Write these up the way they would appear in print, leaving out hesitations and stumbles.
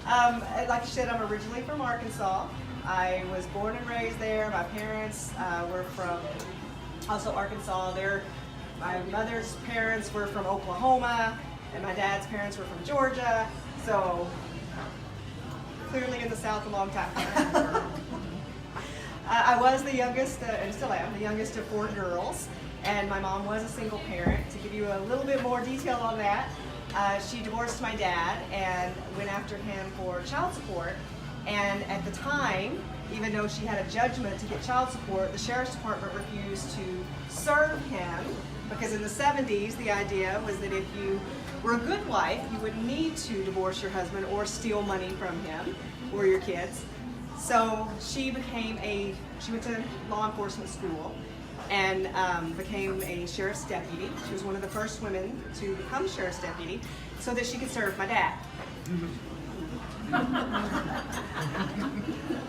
Like you said, I'm originally from Arkansas. I was born and raised there. My parents were from also Arkansas. My mother's parents were from Oklahoma, and my dad's parents were from Georgia. So clearly in the South a long time. I was the youngest, and still am, the youngest of 4 girls. And my mom was a single parent. To give you a little bit more detail on that, she divorced my dad and went after him for child support. And at the time, even though she had a judgment to get child support, the sheriff's department refused to serve him because in the 70s, the idea was that if you were a good wife, you wouldn't need to divorce your husband or steal money from him or your kids. So she went to law enforcement school and became a sheriff's deputy. She was one of the first women to become sheriff's deputy so that she could serve my dad.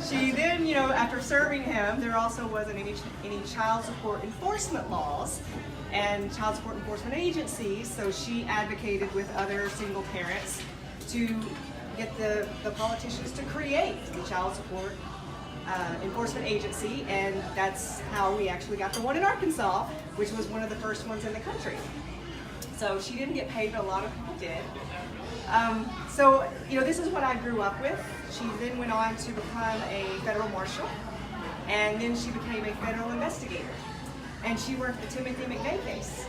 She then, after serving him, there also wasn't any child support enforcement laws and child support enforcement agencies, so she advocated with other single parents to get the politicians to create the child support enforcement agency, and that's how we actually got the one in Arkansas, which was one of the first ones in the country. So she didn't get paid, but a lot of people did. This is what I grew up with. She then went on to become a federal marshal, and then she became a federal investigator. And she worked the Timothy McVeigh case.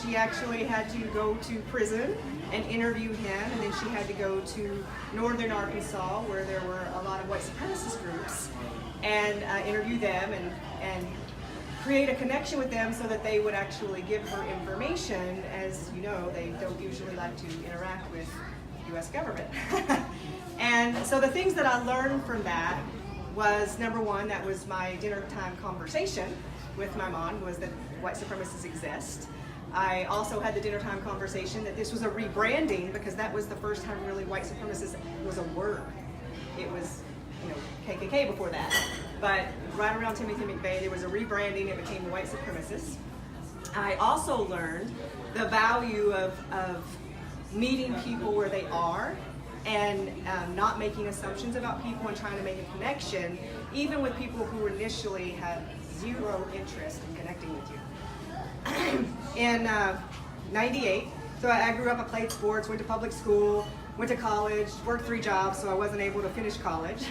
She actually had to go to prison and interview him, and then she had to go to northern Arkansas, where there were a lot of white supremacist groups, and interview them and create a connection with them so that they would actually give her information. As you know, they don't usually like to interact with the U.S. government. And so the things that I learned from that was, number one, that was my dinner time conversation with my mom, was that white supremacists exist. I also had the dinner time conversation that this was a rebranding, because that was the first time really white supremacist was a word. It was, KKK before that. But right around Timothy McVeigh, there was a rebranding. It became white supremacists. I also learned the value of meeting people where they are and not making assumptions about people and trying to make a connection, even with people who initially had zero interest in connecting with you. In 98, so I grew up, I played sports, went to public school, went to college, worked 3 jobs, so I wasn't able to finish college.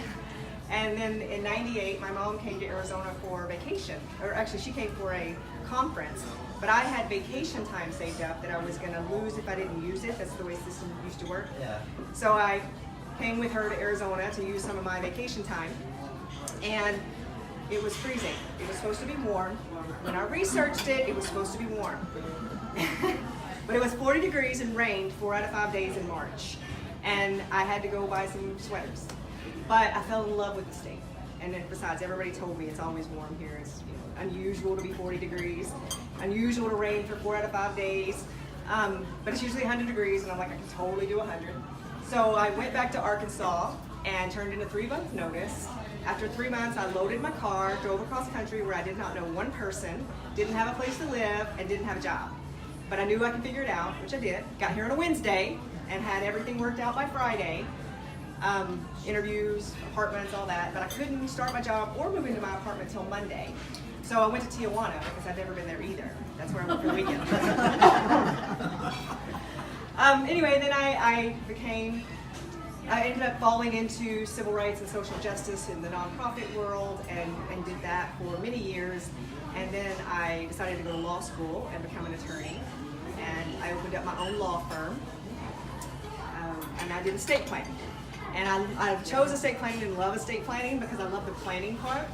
And then in 98, my mom came to Arizona for vacation, or actually she came for a conference, but I had vacation time saved up that I was going to lose if I didn't use it. That's the way the system used to work. Yeah. So I came with her to Arizona to use some of my vacation time, and it was freezing. It was supposed to be warm. When I researched it, it was supposed to be warm. But it was 40 degrees and rained 4 out of 5 days in March. And I had to go buy some sweaters. But I fell in love with the state. And then besides, everybody told me it's always warm here. It's unusual to be 40 degrees, unusual to rain for 4 out of 5 days. But it's usually 100 degrees, and I'm like, I can totally do 100. So I went back to Arkansas and turned in a 3-month notice. After 3 months, I loaded my car, drove across country where I did not know one person, didn't have a place to live, and didn't have a job. But I knew I could figure it out, which I did. Got here on a Wednesday and had everything worked out by Friday. Interviews, apartments, all that. But I couldn't start my job or move into my apartment until Monday. So I went to Tijuana because I'd never been there either. That's where I went for the weekend. Anyway, then I ended up falling into civil rights and social justice in the nonprofit world and did that for many years. And then I decided to go to law school and become an attorney. And I opened up my own law firm. And I did estate planning. And I chose estate planning and love estate planning because I love the planning part,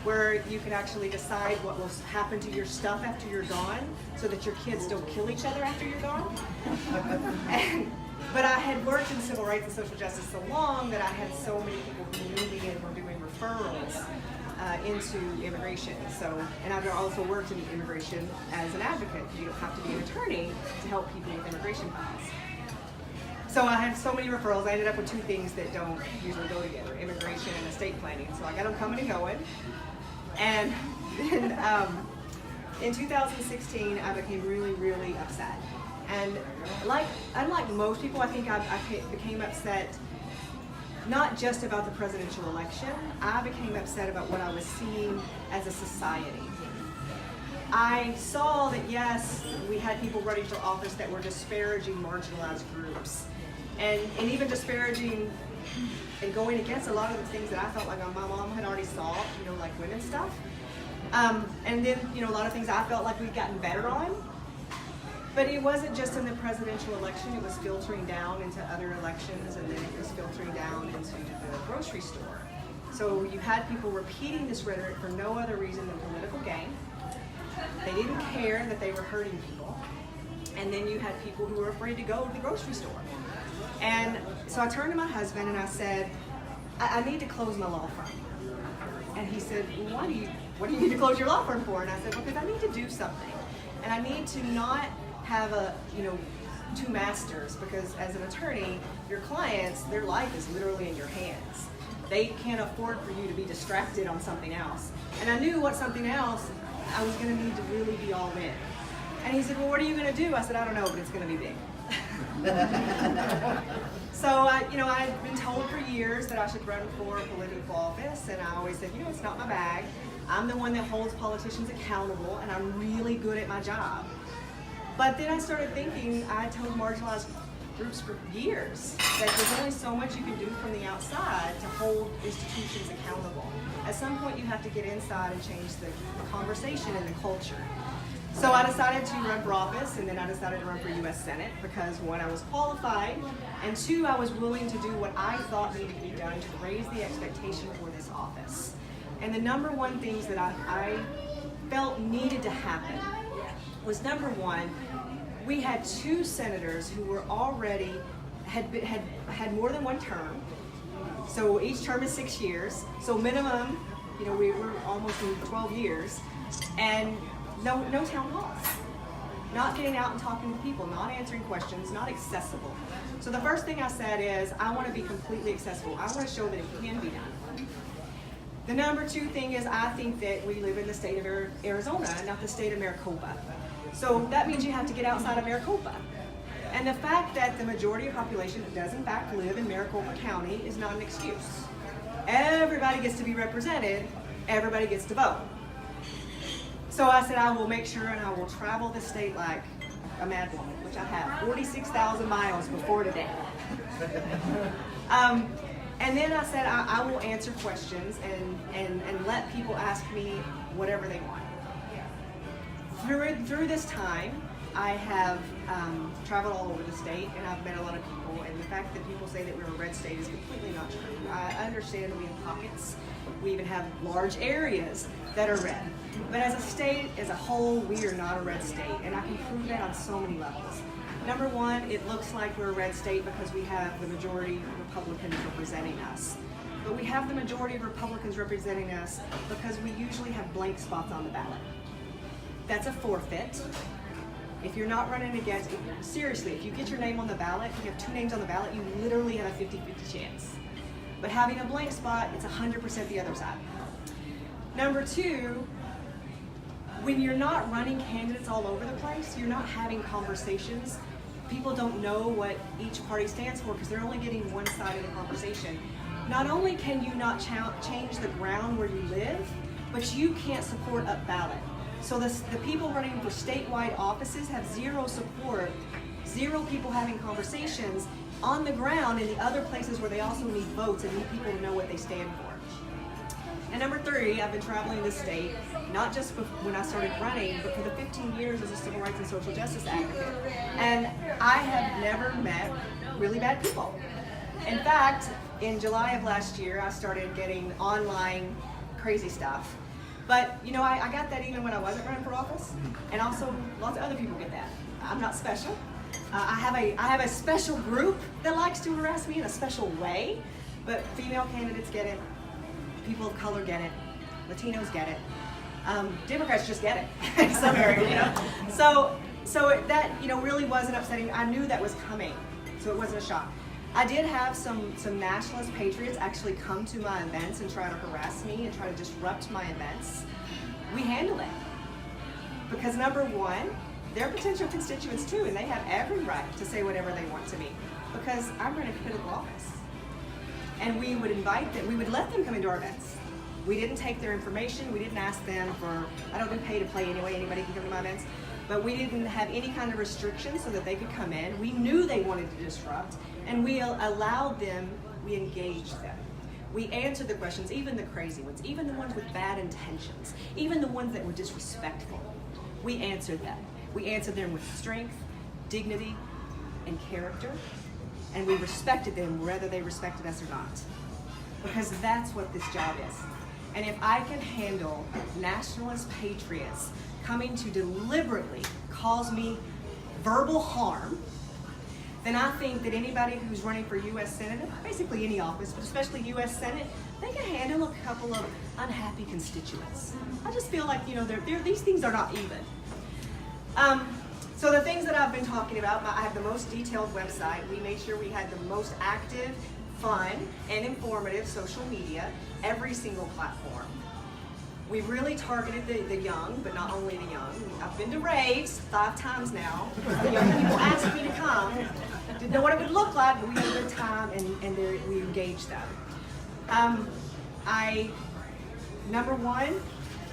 where you can actually decide what will happen to your stuff after you're gone so that your kids don't kill each other after you're gone. But I had worked in civil rights and social justice so long that I had so many people who knew me and were doing referrals into immigration. And I've also worked in immigration as an advocate. You don't have to be an attorney to help people with immigration files. So I had so many referrals. I ended up with 2 things that don't usually go together: immigration and estate planning. So I got them coming and going. And then in 2016, I became really, really upset. And unlike most people, I think I became upset not just about the presidential election. I became upset about what I was seeing as a society. I saw that, yes, we had people running for office that were disparaging marginalized groups, and even disparaging and going against a lot of the things that I felt like my mom had already saw, like women's stuff. And then, a lot of things I felt like we'd gotten better on. But it wasn't just in the presidential election, it was filtering down into other elections, and then it was filtering down into the grocery store. So you had people repeating this rhetoric for no other reason than political gain. They didn't care that they were hurting people. And then you had people who were afraid to go to the grocery store. And so I turned to my husband and I said, I need to close my law firm. And he said, well, what do you need to close your law firm for? And I said, because I need to do something. And I need to not have two masters, because as an attorney, your clients, their life is literally in your hands. They can't afford for you to be distracted on something else. And I knew what something else I was going to need to really be all in. And he said, well, what are you going to do? I said, I don't know, but it's going to be big. So I've been told for years that I should run for a political office, and I always said, it's not my bag. I'm the one that holds politicians accountable, and I'm really good at my job. But then I started thinking, I told marginalized groups for years that there's only so much you can do from the outside to hold institutions accountable. At some point you have to get inside and change the conversation and the culture. So I decided to run for office, and then I decided to run for U.S. Senate because, one, I was qualified, and two, I was willing to do what I thought needed to be done to raise the expectation for this office. And the number one things that I felt needed to happen was, number one, we had two senators who were already, had more than one term. So each term is 6 years. So minimum, we were almost in 12 years. And no town halls. Not getting out and talking to people, not answering questions, not accessible. So the first thing I said is, I want to be completely accessible. I want to show that it can be done. The number two thing is, I think that we live in the state of Arizona, not the state of Maricopa. So that means you have to get outside of Maricopa. And the fact that the majority of the population does in fact live in Maricopa County is not an excuse. Everybody gets to be represented, everybody gets to vote. So I said, I will make sure and I will travel the state like a mad woman, which I have, 46,000 miles before today. And then I said, I will answer questions and let people ask me whatever they want. Through this time, I have traveled all over the state, and I've met a lot of people, and the fact that people say that we're a red state is completely not true. I understand we have pockets. We even have large areas that are red. But as a state, as a whole, we are not a red state, and I can prove that on so many levels. Number one, it looks like we're a red state because we have the majority Republicans representing us. But we have the majority of Republicans representing us because we usually have blank spots on the ballot. That's a forfeit. If you're not running against, seriously, if you get your name on the ballot, if you have two names on the ballot, you literally have a 50-50 chance. But having a blank spot, it's 100% the other side. Number two, when you're not running candidates all over the place, you're not having conversations. People don't know what each party stands for because they're only getting one side of the conversation. Not only can you not change the ground where you live, but you can't support up ballot. So the people running for statewide offices have zero support, zero people having conversations on the ground in the other places where they also need votes and need people to know what they stand for. And number three, I've been traveling the state, not just when I started running, but for the 15 years as a civil rights and social justice advocate. And I have never met really bad people. In fact, in July of last year, I started getting online crazy stuff. But I got that even when I wasn't running for office, and also lots of other people get that. I'm not special. I have a special group that likes to harass me in a special way, but female candidates get it, people of color get it, Latinos get it, Democrats just get it in some areas, So that really wasn't upsetting. I knew that was coming, so it wasn't a shock. I did have some nationalist patriots actually come to my events and try to harass me and try to disrupt my events. We handle it. Because number one, they're potential constituents too, and they have every right to say whatever they want to me, because I'm running for political office. And we would invite them, we would let them come into our events. We didn't take their information, we didn't ask them for, I don't do pay to play anyway, anybody can come to my events, but we didn't have any kind of restrictions so that they could come in. We knew they wanted to disrupt, and we allowed them, we engaged them. We answered the questions, even the crazy ones, even the ones with bad intentions, even the ones that were disrespectful. We answered them. We answered them with strength, dignity, and character, and we respected them whether they respected us or not, because that's what this job is. And if I can handle nationalist patriots coming to deliberately cause me verbal harm, then I think that anybody who's running for U.S. Senate, basically any office, but especially U.S. Senate, they can handle a couple of unhappy constituents. I just feel like, these things are not even. So the things that I've been talking about, I have the most detailed website. We made sure we had the most active, fun, and informative social media, every single platform. We really targeted the young, but not only the young. I've been to raves 5 times now. The young people asked me to come. Didn't know what it would look like, but we had a good time, and we engaged them. Number one,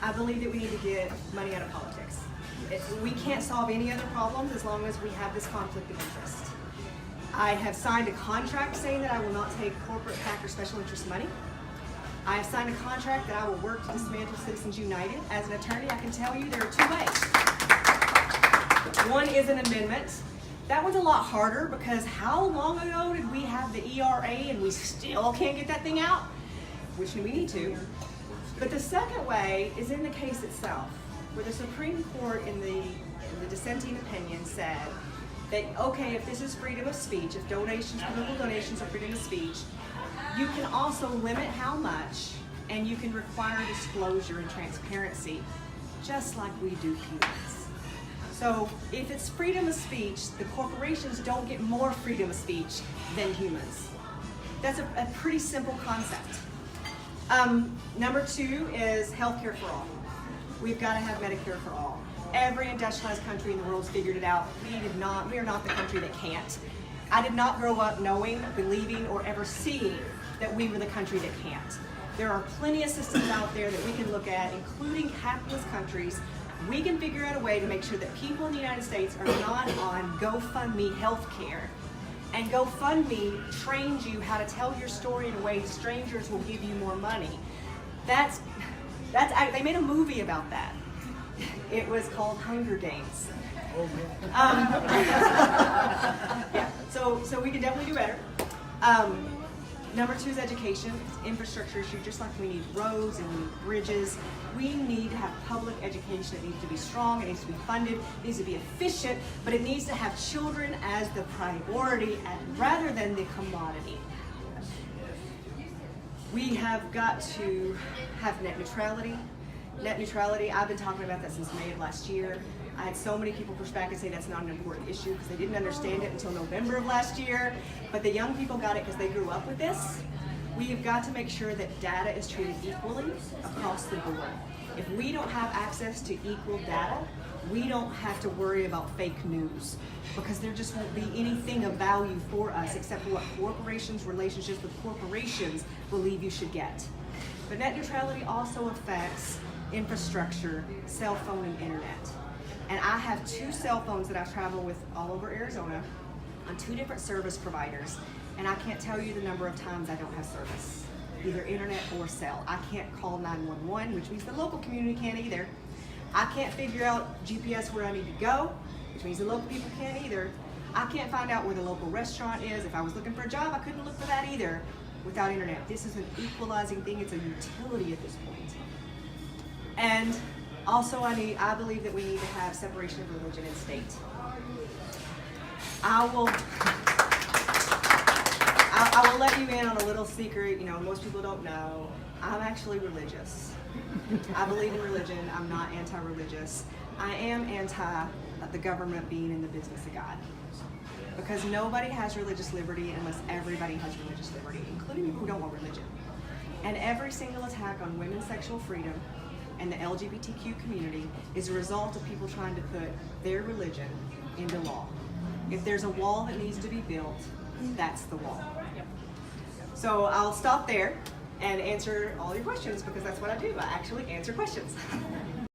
I believe that we need to get money out of politics. We can't solve any other problems as long as we have this conflict of interest. I have signed a contract saying that I will not take corporate PAC or special interest money. I have signed a contract that I will work to dismantle Citizens United. As an attorney, I can tell you there are 2 ways. One is an amendment. That one's a lot harder because how long ago did we have the ERA and we still can't get that thing out? Which we need to. But the second way is in the case itself, where the Supreme Court in the dissenting opinion said that, okay, if this is freedom of speech, if political donations are freedom of speech, you can also limit how much, and you can require disclosure and transparency, just like we do humans. So if it's freedom of speech, the corporations don't get more freedom of speech than humans. That's a pretty simple concept. Number 2 is healthcare for all. We've got to have Medicare for all. Every industrialized country in the world's figured it out. We are not the country that can't. I did not grow up knowing, believing, or ever seeing that we were the country that can't. There are plenty of systems out there that we can look at, including capitalist countries. We can figure out a way to make sure that people in the United States are not on GoFundMe healthcare. And GoFundMe trains you how to tell your story in a way strangers will give you more money. They made a movie about that. It was called Hunger Games. Yeah, so we can definitely do better. Number 2 is education. It's infrastructure issue, just like we need roads and we need bridges. We need to have public education. It needs to be strong, it needs to be funded, it needs to be efficient, but it needs to have children as the priority rather than the commodity. We have got to have net neutrality. Net neutrality, I've been talking about that since May of last year. I had so many people push back and say that's not an important issue because they didn't understand it until November of last year. But the young people got it because they grew up with this. We have got to make sure that data is treated equally across the board. If we don't have access to equal data, we don't have to worry about fake news because there just won't be anything of value for us except for what relationships with corporations believe you should get. But net neutrality also affects infrastructure, cell phone, and internet. And I have 2 cell phones that I've traveled with all over Arizona on 2 different service providers, and I can't tell you the number of times I don't have service, either internet or cell. I can't call 911, which means the local community can't either. I can't figure out GPS where I need to go, which means the local people can't either. I can't find out where the local restaurant is. If I was looking for a job, I couldn't look for that either without internet. This is an equalizing thing. It's a utility at this point. And also, I believe that we need to have separation of religion and state. I will let you in on a little secret. Most people don't know. I'm actually religious. I believe in religion. I'm not anti-religious. I am anti the government being in the business of God. Because nobody has religious liberty unless everybody has religious liberty, including people who don't want religion. And every single attack on women's sexual freedom, and the LGBTQ community is a result of people trying to put their religion into law. If there's a wall that needs to be built, that's the wall. So I'll stop there and answer all your questions, because that's what I do. I actually answer questions.